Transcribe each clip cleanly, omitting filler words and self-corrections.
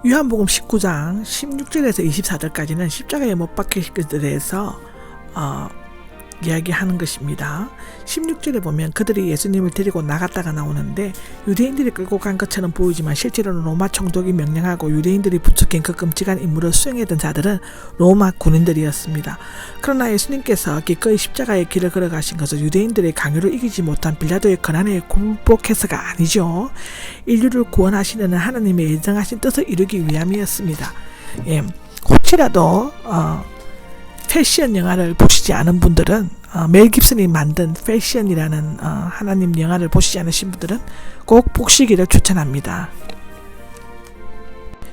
요한복음 19장 16절에서 24절까지는 십자가에 못 박히신 것에 대해서 이야기하는 것입니다. 16절에 보면 그들이 예수님을 데리고 나갔다가 나오는데 유대인들이 끌고 간 것처럼 보이지만 실제로는 로마 총독이 명령하고 유대인들이 부추긴 그 끔찍한 임무를 수행했던 자들은 로마 군인들이었습니다. 그러나 예수님께서 기꺼이 십자가의 길을 걸어가신 것은 유대인들의 강요를 이기지 못한 빌라도의 권한에 굴복해서가 아니죠. 인류를 구원하시려는 하나님의 예정하신 뜻을 이루기 위함이었습니다. 혹시라도 패션 영화를 보시지 않은 분들은 멜 깁슨이 만든 패션이라는 하나님 영화를 보시지 않으신 분들은 꼭 보시기를 추천합니다.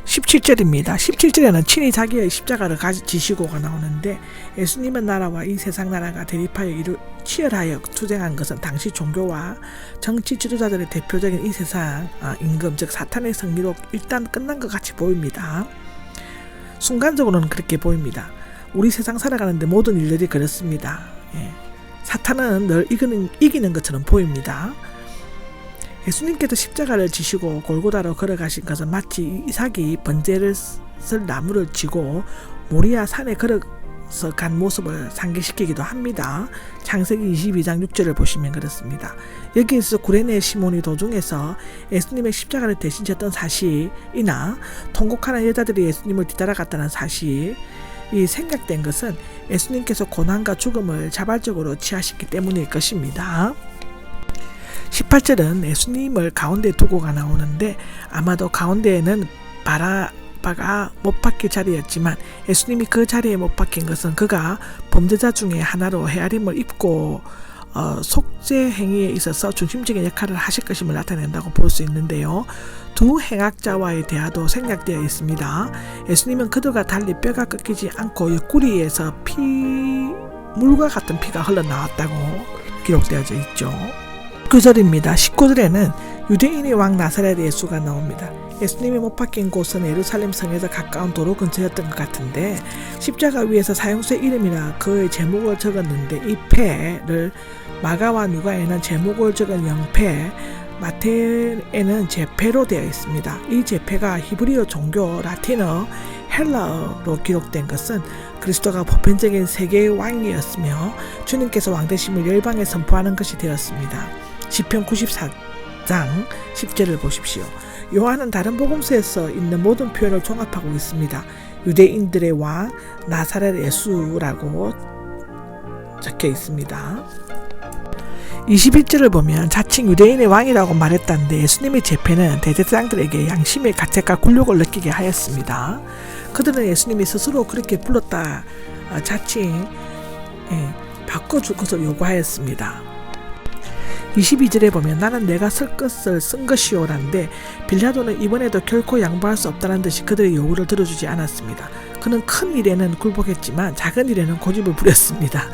17절입니다. 17절에는 친히 자기의 십자가를 지시고가 나오는데 예수님의 나라와 이 세상 나라가 대립하여 치열하여 투쟁한 것은 당시 종교와 정치 지도자들의 대표적인 이 세상 임금 즉 사탄의 승리로 일단 끝난 것 같이 보입니다. 순간적으로는 그렇게 보입니다. 우리 세상 살아가는데 모든 일들이 그렇습니다. 사탄은 늘 이기는 것처럼 보입니다. 예수님께서 십자가를 지시고 골고다로 걸어가신 것은 마치 이삭이 번제를 쓸 나무를 쥐고 모리아 산에 걸어서 간 모습을 상기시키기도 합니다. 창세기 22장 6절을 보시면 그렇습니다. 여기에서 구레네 시몬이 도중에서 예수님의 십자가를 대신 졌던 사실이나 통곡하는 여자들이 예수님을 뒤따라갔다는 사실 이 생각된 것은 예수님께서 고난과 죽음을 자발적으로 취하셨기 때문일 것입니다. 18절은 예수님을 가운데 두고가 나오는데 아마도 가운데에는 바라바가 못 박힐 자리였지만 예수님이 그 자리에 못 박힌 것은 그가 범죄자 중에 하나로 헤아림을 입고 속죄 행위에 있어서 중심적인 역할을 하실 것임을 나타낸다고 볼 수 있는데요. 두 행악자와의 대화도 생략되어 있습니다. 예수님은 그들과 달리 뼈가 꺾이지 않고 옆구리에서 물과 같은 피가 흘러나왔다고 기록되어져 있죠. 9절입니다. 19절에는 유대인의 왕 나사렛 예수가 나옵니다. 예수님이 못 박힌 곳은 예루살렘 성에서 가까운 도로 근처였던 것 같은데 십자가 위에서 사형수의 이름이나 그의 제목을 적었는데 이 패를 마가와 누가에는 제목을 적은 영패, 마태에는 제패로 되어 있습니다. 이 제패가 히브리어 종교 라틴어 헬라어로 기록된 것은 그리스도가 보편적인 세계의 왕이었으며 주님께서 왕되심을 열방에 선포하는 것이 되었습니다. 시편 94장 10절을 보십시오. 요한은 다른 복음서에서 있는 모든 표현을 종합하고 있습니다. 유대인들의 왕 나사렛 예수라고 적혀 있습니다. 21절을 보면 자칭 유대인의 왕이라고 말했다는데 예수님의 제패는 대제사장들에게 양심의 가책과 굴욕을 느끼게 하였습니다. 그들은 예수님이 스스로 그렇게 불렀다 자칭 바꿔줄 것을 요구하였습니다. 22절에 보면 나는 내가 쓸 것을 쓴 것이오란데 빌라도는 이번에도 결코 양보할 수 없다는 듯이 그들의 요구를 들어주지 않았습니다. 그는 큰 일에는 굴복했지만 작은 일에는 고집을 부렸습니다.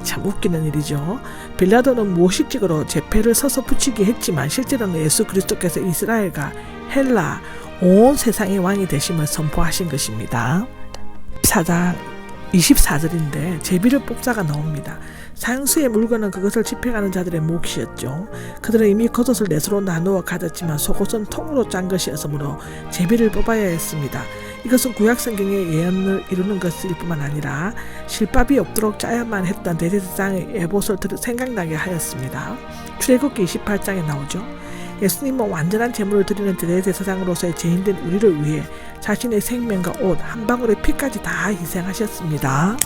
참 웃기는 일이죠. 빌라도는 무의식적으로 제패를 서서 붙이게 했지만 실제로는 예수 그리스도께서 이스라엘과 헬라 온 세상의 왕이 되심을 선포하신 것입니다. 24절인데 제비를 뽑자가 나옵니다. 사형수의 물건은 그것을 집행하는 자들의 몫이었죠. 그들은 이미 겉옷을 넷으로 나누어 가졌지만 속옷은 통으로 짠 것이었으므로 제비를 뽑아야 했습니다. 이것은 구약성경의 예언을 이루는 것일 뿐만 아니라 실밥이 없도록 짜야만 했던 대제사장의 에봇을 생각나게 하였습니다. 출애굽기 28장에 나오죠. 예수님은 완전한 제물을 드리는 대제사장으로서의 죄인된 우리를 위해 자신의 생명과 옷, 한 방울의 피까지 다 희생하셨습니다.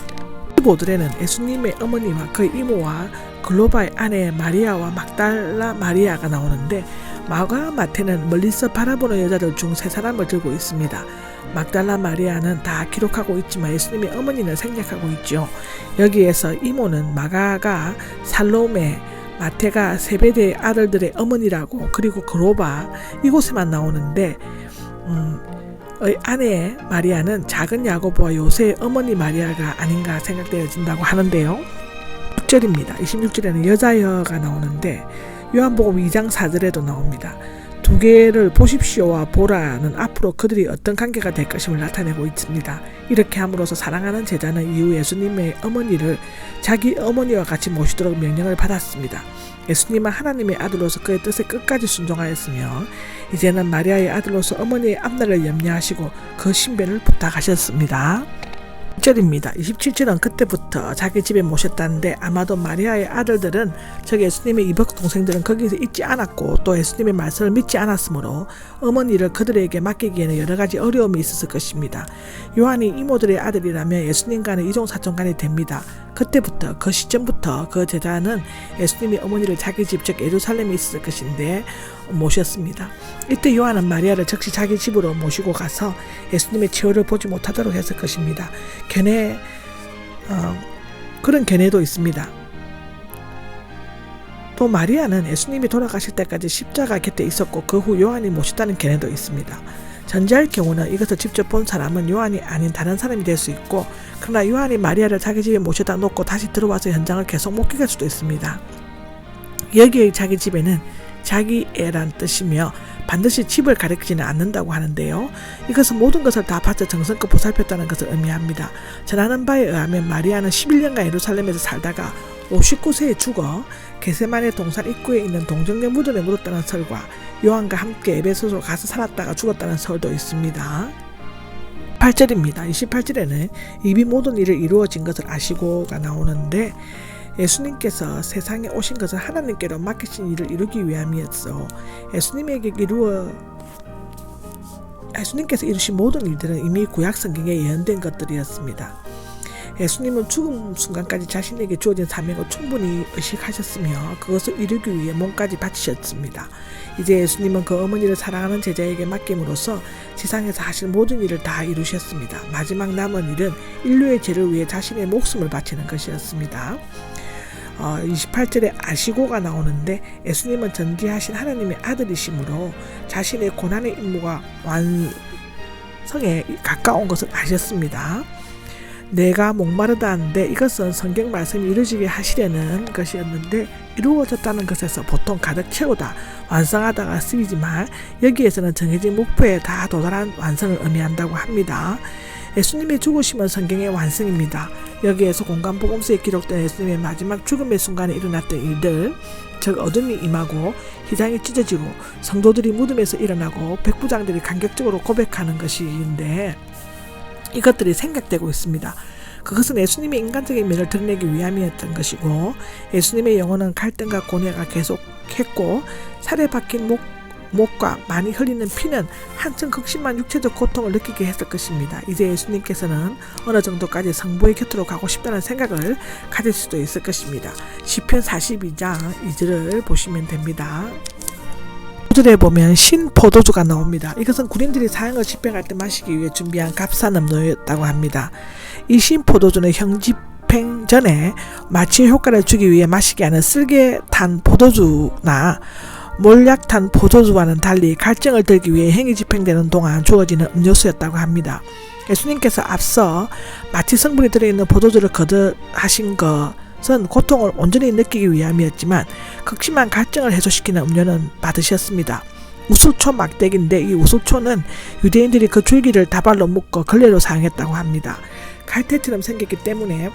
15절에는 예수님의 어머니와 그의 이모와 글로바의 아내 마리아와 막달라 마리아가 나오는데 마가 마태는 멀리서 바라보는 여자들 중 세 사람을 들고 있습니다. 막달라 마리아는 다 기록하고 있지만 예수님의 어머니는 생략하고 있죠. 여기에서 이모는 마가가 살로메, 마태가 세베대의 아들들의 어머니라고 그리고 글로바 이곳에만 나오는데 아내 마리아는 작은 야고보와 요새의 어머니 마리아가 아닌가 생각되어진다고 하는데요. 6절입니다. 26절에는 여자여가 나오는데 요한복음 2장 4절에도 나옵니다. 두 두 개를 보십시오와 보라는 앞으로 그들이 어떤 관계가 될 것임을 나타내고 있습니다. 이렇게 함으로써 사랑하는 제자는 이후 예수님의 어머니를 자기 어머니와 같이 모시도록 명령을 받았습니다. 예수님은 하나님의 아들로서 그의 뜻에 끝까지 순종하였으며 이제는 마리아의 아들로서 어머니의 앞날을 염려하시고 그 신변을 부탁하셨습니다. 27절입니다. 27절은 그때부터 자기 집에 모셨다는데 아마도 마리아의 아들들은 즉 예수님의 이복 동생들은 거기서 있지 않았고 또 예수님의 말씀을 믿지 않았으므로 어머니를 그들에게 맡기기에는 여러 가지 어려움이 있었을 것입니다. 요한이 이모들의 아들이라면 예수님과는 이종사촌간이 됩니다. 그때부터 그 시점부터 그 제자는 예수님이 어머니를 자기 집 즉 예루살렘에 있었을 것인데 모셨습니다. 이때 요한은 마리아를 즉시 자기 집으로 모시고 가서 예수님의 치유를 보지 못하도록 했을 것입니다. 그런 견해도 있습니다. 또 마리아는 예수님이 돌아가실 때까지 십자가 곁에 있었고 그 후 요한이 모셨다는 견해도 있습니다. 전자의 경우는 이것을 직접 본 사람은 요한이 아닌 다른 사람이 될 수 있고 그러나 요한이 마리아를 자기 집에 모셔다 놓고 다시 들어와서 현장을 계속 목격할 수도 있습니다. 여기에 자기 집에는 자기 애란 뜻이며 반드시 집을 가리키지는 않는다고 하는데요. 이것은 모든 것을 다 바쳐 정성껏 보살폈다는 것을 의미합니다. 전하는 바에 의하면 마리아는 11년간 예루살렘에서 살다가 59세에 죽어 게세마네 동산 입구에 있는 동정녀 무덤에 묻었다는 설과 요한과 함께 에베소로 가서 살았다가 죽었다는 설도 있습니다. 8절입니다. 28절에는 이미 모든 일을 이루어진 것을 아시고가 나오는데 예수님께서 세상에 오신 것은 하나님께로 맡기신 일을 이루기 위함이었어. 예수님께서 이루신 모든 일들은 이미 구약 성경에 예언된 것들이었습니다. 예수님은 죽음 순간까지 자신에게 주어진 사명을 충분히 의식하셨으며 그것을 이루기 위해 몸까지 바치셨습니다. 이제 예수님은 그 어머니를 사랑하는 제자에게 맡김으로써 지상에서 하실 모든 일을 다 이루셨습니다. 마지막 남은 일은 인류의 죄를 위해 자신의 목숨을 바치는 것이었습니다. 28절에 아시고가 나오는데 예수님은 전지하신 하나님의 아들이시므로 자신의 고난의 임무가 완성에 가까운 것을 아셨습니다. 내가 목마르다 하는데 이것은 성경 말씀이 이루어지게 하시려는 것이었는데 이루어졌다는 것에서 보통 가득 채우다, 완성하다가 쓰이지만 여기에서는 정해진 목표에 다 도달한 완성을 의미한다고 합니다. 예수님의 죽으심은 성경의 완성입니다. 여기에서 공간복음서에 기록된 예수님의 마지막 죽음의 순간에 일어났던 일들, 즉 어둠이 임하고 휘장이 찢어지고 성도들이 무덤에서 일어나고 백부장들이 간격적으로 고백하는 것인데 이것들이 생각되고 있습니다. 그것은 예수님의 인간적인 면을 드러내기 위함이었던 것이고 예수님의 영혼은 갈등과 고뇌가 계속했고 살에 박힌 목과 많이 흘리는 피는 한층 극심한 육체적 고통을 느끼게 했을 것입니다. 이제 예수님께서는 어느 정도까지 성부의 곁으로 가고 싶다는 생각을 가질 수도 있을 것입니다. 시편 42장 2절을 보시면 됩니다. 5절에 보면 신포도주가 나옵니다. 이것은 군인들이 사형을 집행할 때 마시기 위해 준비한 값싼 음료였다고 합니다. 이 신포도주는 형집행 전에 마취의 효과를 주기 위해 마시게 하는 쓸개 탄 포도주나 몰약탄 포도주와는 달리 갈증을 들기 위해 행위 집행되는 동안 주어지는 음료수였다고 합니다. 예수님께서 앞서 마취 성분이 들어있는 포도주를 거듭하신 것은 고통을 온전히 느끼기 위함이었지만 극심한 갈증을 해소시키는 음료는 받으셨습니다. 우수초 막대기인데 이 우수초는 유대인들이 그 줄기를 다발로 묶어 걸레로 사용했다고 합니다. 갈대처럼 생겼기 때문에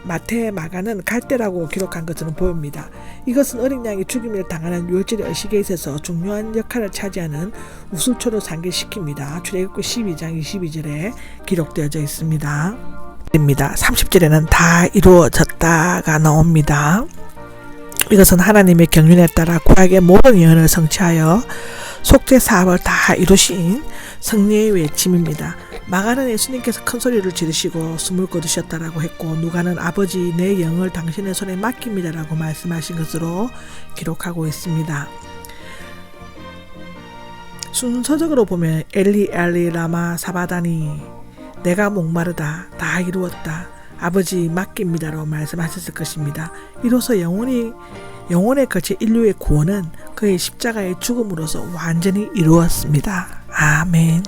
마태, 마가는 갈대라고 기록한 것으로 보입니다. 이것은 어린 양이 죽임을 당하는 유월절의 의식에 있어서 중요한 역할을 차지하는 우수초로 상기시킵니다. 출애굽기 12장 22절에 기록되어져 있습니다. 30절에는 다 이루어졌다가 나옵니다. 이것은 하나님의 경륜에 따라 구약의 모든 예언을 성취하여 속죄 사업을 다 이루신 승리의 외침입니다. 마가는 예수님께서 큰 소리를 지르시고 숨을 거두셨다라고 했고 누가는 아버지 내 영을 당신의 손에 맡깁니다라고 말씀하신 것으로 기록하고 있습니다. 순서적으로 보면 엘리 엘리 라마 사바다니 내가 목마르다 다 이루었다 아버지 맡깁니다라고 말씀하셨을 것입니다. 이로써 영혼에 거친 인류의 구원은 그의 십자가의 죽음으로서 완전히 이루었습니다. 아멘.